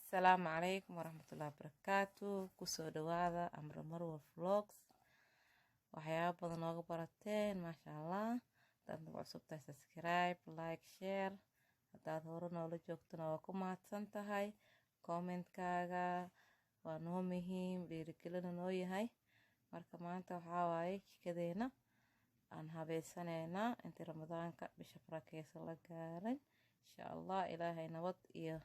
السلام عليكم ورحمة الله وبركاته كسو دواذا أمر مروة فلوكس وحياة بدن وقبرتين ما شاء الله تنتبع سبتا سبسكرايب لايك شير هداد هورنا ولا جوكتنا وكما تسنتهاي كومنت كاغا وانو مهم بيركلنا نوي هاي marka maanta waxaa waaye jikadeena aan habeysanaynaa intii ramadaanka bisha barakeysan la gaarin insha allah ilaahay nabad iyo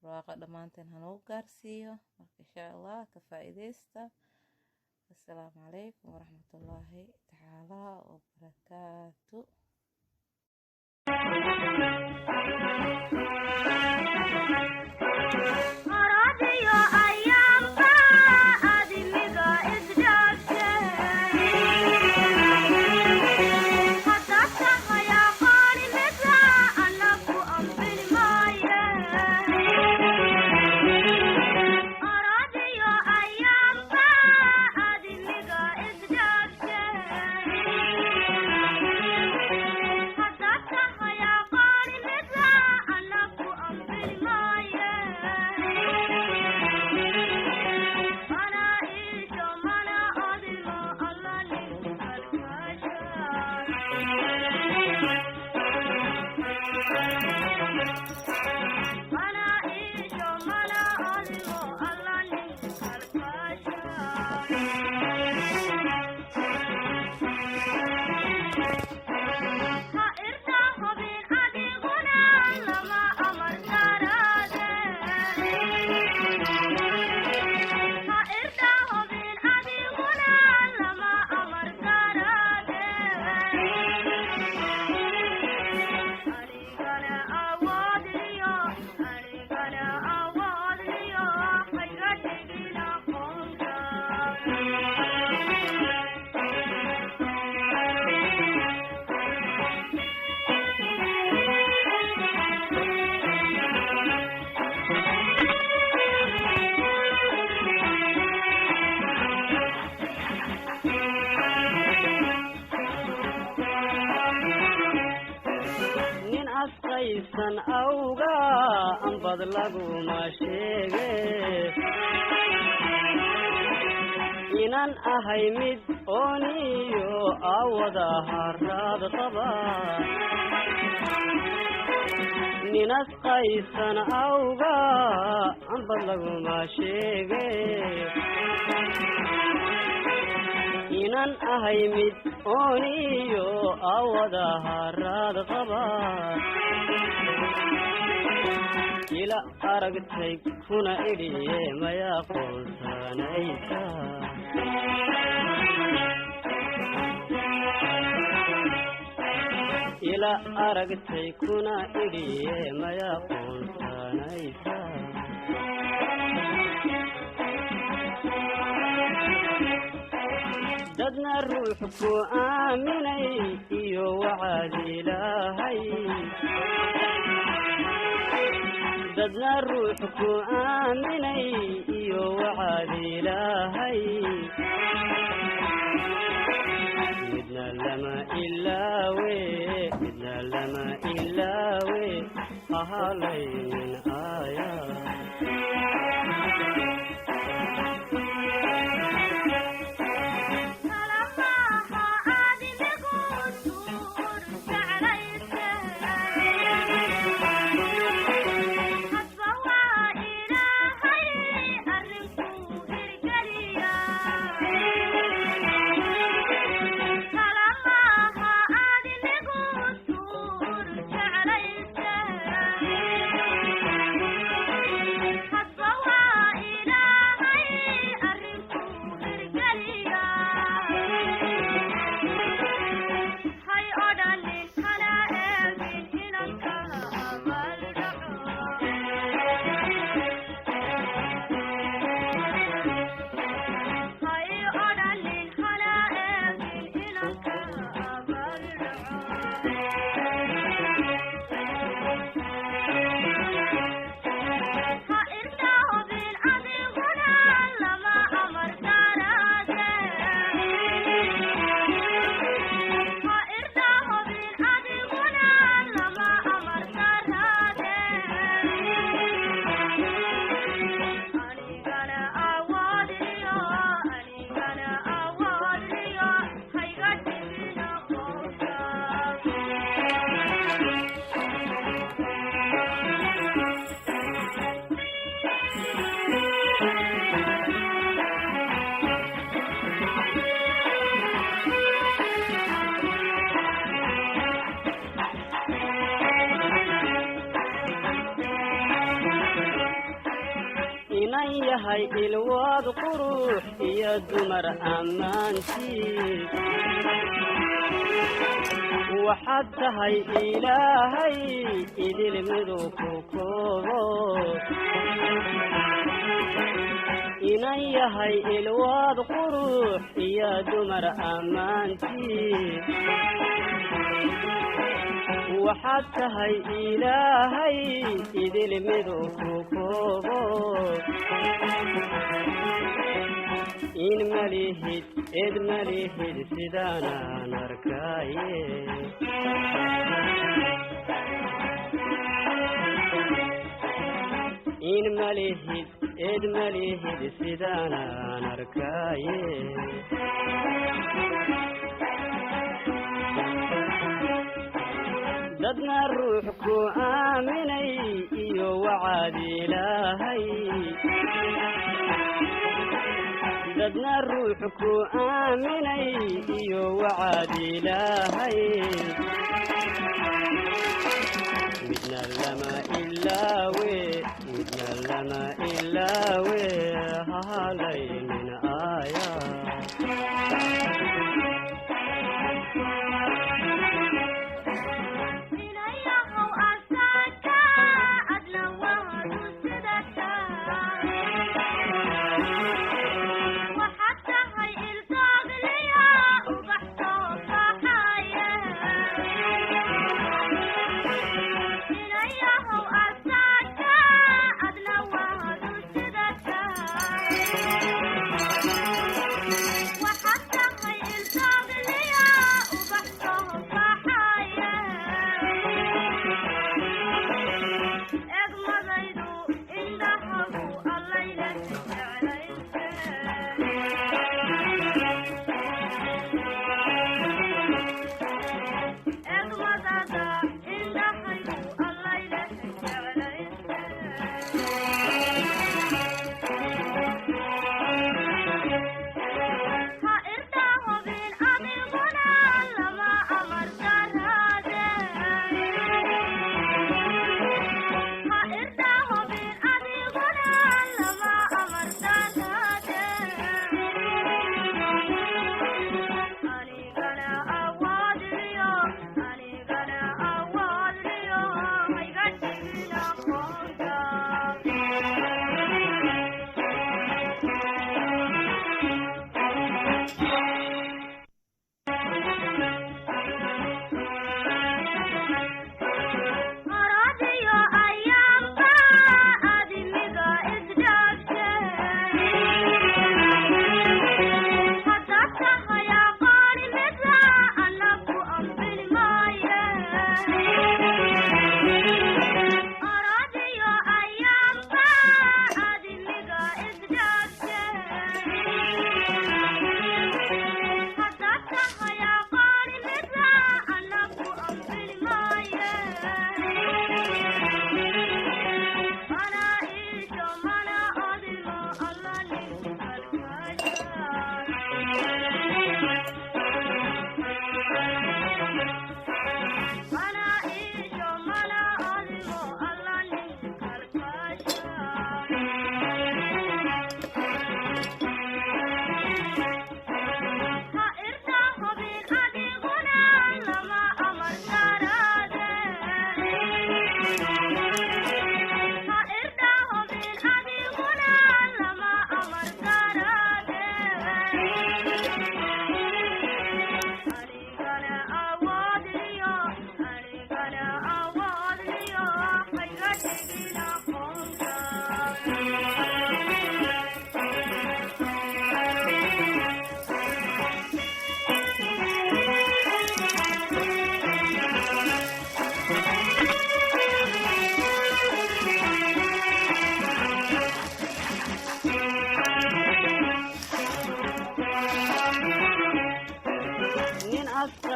barwaaqo dhammaanteen hanoo gaarsiiyo marka insha allah ka faa'iideysta assalaamu calaykum waraxmatullaahi tacaala wabarakaatu aysan awga ambad laguma sheege inan ahay mid ooniyo awada harad qaba ninas qaysan awga ambad laguma sheege inan ahay mid ooniyo awada harad qaba ila aragtay kuna idhiye maya qoonsanaysa ila aragtay kuna idhiye maya qoonsanaysa dadna ruux ku aaminay iyo wacad ilaahay dadna ruux ku aaminay iyo wacad ilaahay midna lama ilaawe ahalay min aaya inan yahay ilwaad qurux iyo dumar ammaantii waxaad tahay ilaahay idil miduu ku koobo inan yahay ilwaad qurux iyo dumar ammaantii waxaad tahay ilaahay idil miduu ku koobo in malihid id malihid sidaanaan arkaaye in malihid id malihid sidaanaan arkaaye dadna ruux ku aaminay iyo wacaad ilaahay dadna ruux ku aaminay iyo wacaad ilaahay midna lama ilaawe midna lama ilaawe hahalaynin aaya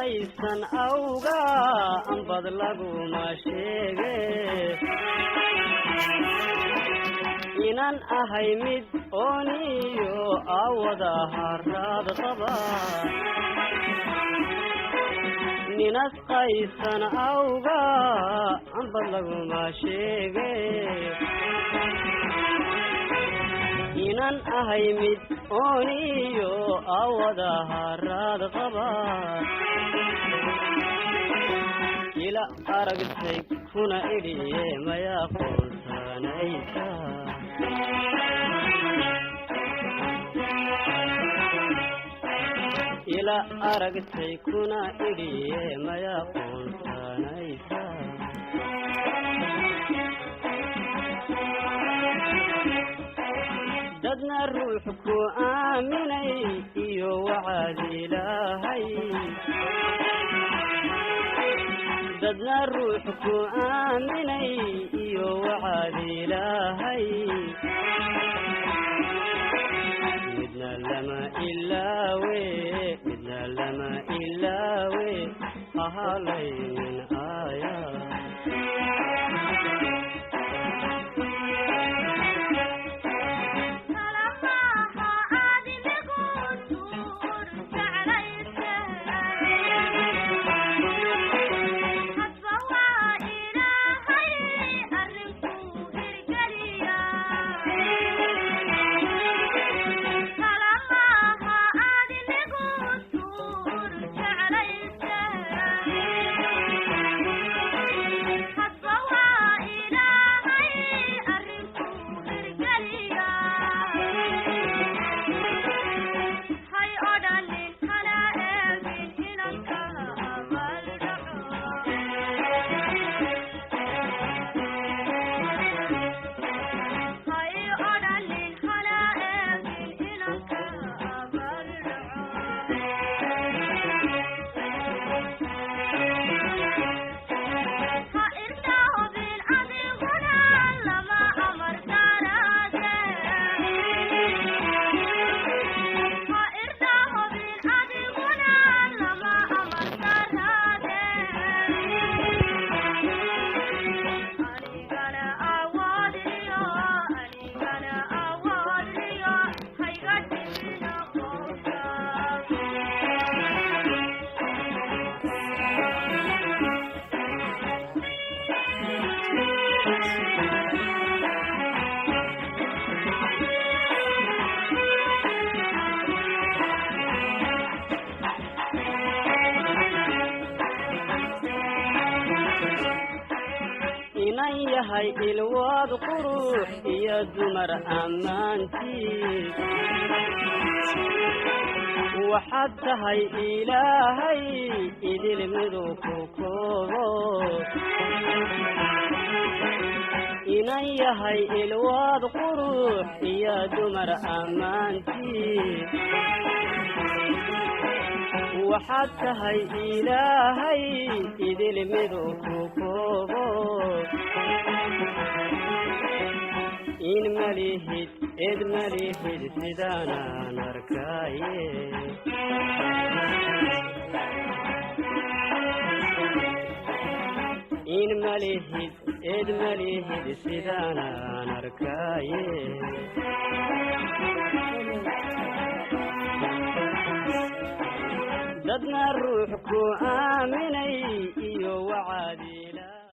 aysan awga ambad laguma sheege inan ahay mid ooniyo awada haraad qaba ninas qaysan awga ambad laguma sheege inan ahay mid ooniyo awada haraad qaba ila aragtay kuna idhiye maya qoonsanaysa ila aragtay kuna idhiye maya qoonsanaysa dadna ruux ku aaminay iyo wacaad ilaahay dadna ruux ku aaminay iyo wacaad ilaahay midna lama ilaawe ahalaynin aaya inan yahay ilwaad qurux iyo dumar ammaantii waxaad tahay ilaahay idil miduu ku koobo inan yahay ilwaad qurux iyo dumar ammaantii waxaad tahay ilaahay idil miduu ku koobo in malihid id malihid sidaanaan arkaaye in malihid id malihid sidaanaan arkaaye dadna ruux ku aaminay iyo wacaadi